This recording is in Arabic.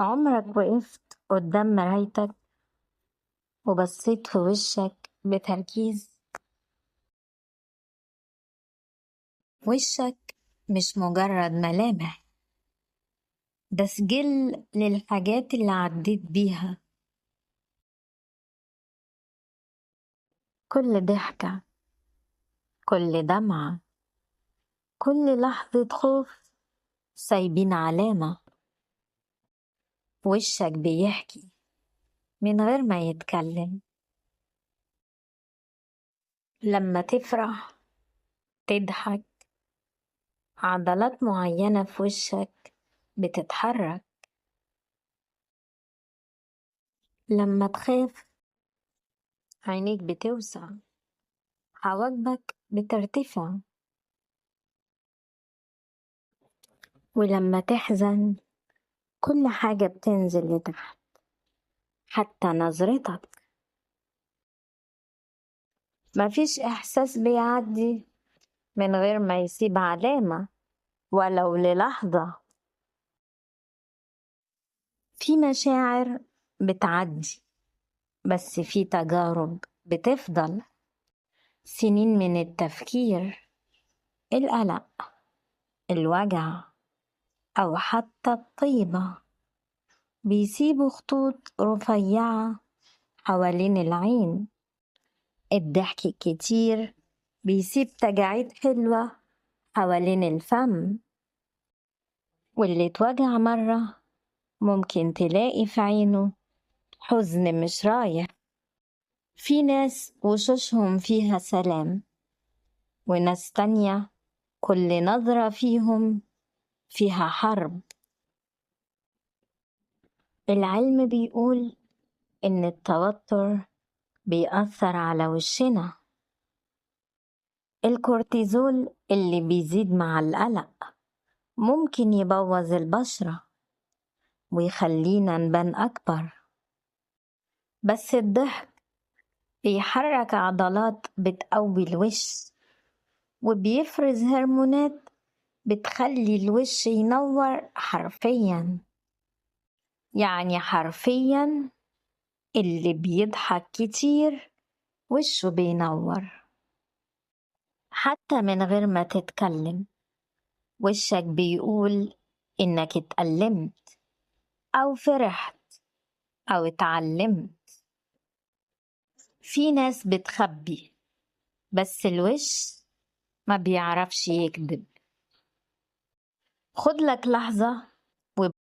عمرك وقفت قدام مرايتك وبصيت في وشك بتركيز؟ وشك مش مجرد ملامح، ده سجل للحاجات اللي عديت بيها. كل ضحكة، كل دمعة، كل لحظة خوف سايبين علامة. وشك بيحكي من غير ما يتكلم. لما تفرح، تضحك، عضلات معينة في وشك بتتحرك. لما تخاف، عينيك بتوسع، حواجبك بترتفع. ولما تحزن، كل حاجة بتنزل لتحت، حتى نظرتك. مفيش إحساس بيعدي من غير ما يسيب علامة، ولو للحظة. في مشاعر بتعدي، بس في تجارب بتفضل. سنين من التفكير، القلق، الوجع، أو حتى الطيبة بيسيبوا خطوط رفيعة حوالين العين. الضحك الكتير بيسيب تجاعيد حلوة حوالين الفم. واللي اتوجع مرة ممكن تلاقي في عينه حزن مش رايح. في ناس وشوشهم فيها سلام، وناس تانية كل نظرة فيهم فيها حرب. العلم بيقول إن التوتر بيأثر على وشنا. الكورتيزول اللي بيزيد مع القلق ممكن يبوظ البشرة ويخلينا نبان أكبر. بس الضحك بيحرك عضلات بتقوي الوش، وبيفرز هرمونات بتخلي الوش ينور حرفيا. يعني حرفيا اللي بيضحك كتير وشه بينور. حتى من غير ما تتكلم، وشك بيقول إنك اتألمت أو فرحت أو اتعلمت. في ناس بتخبي، بس الوش ما بيعرفش يكذب. خد لك لحظة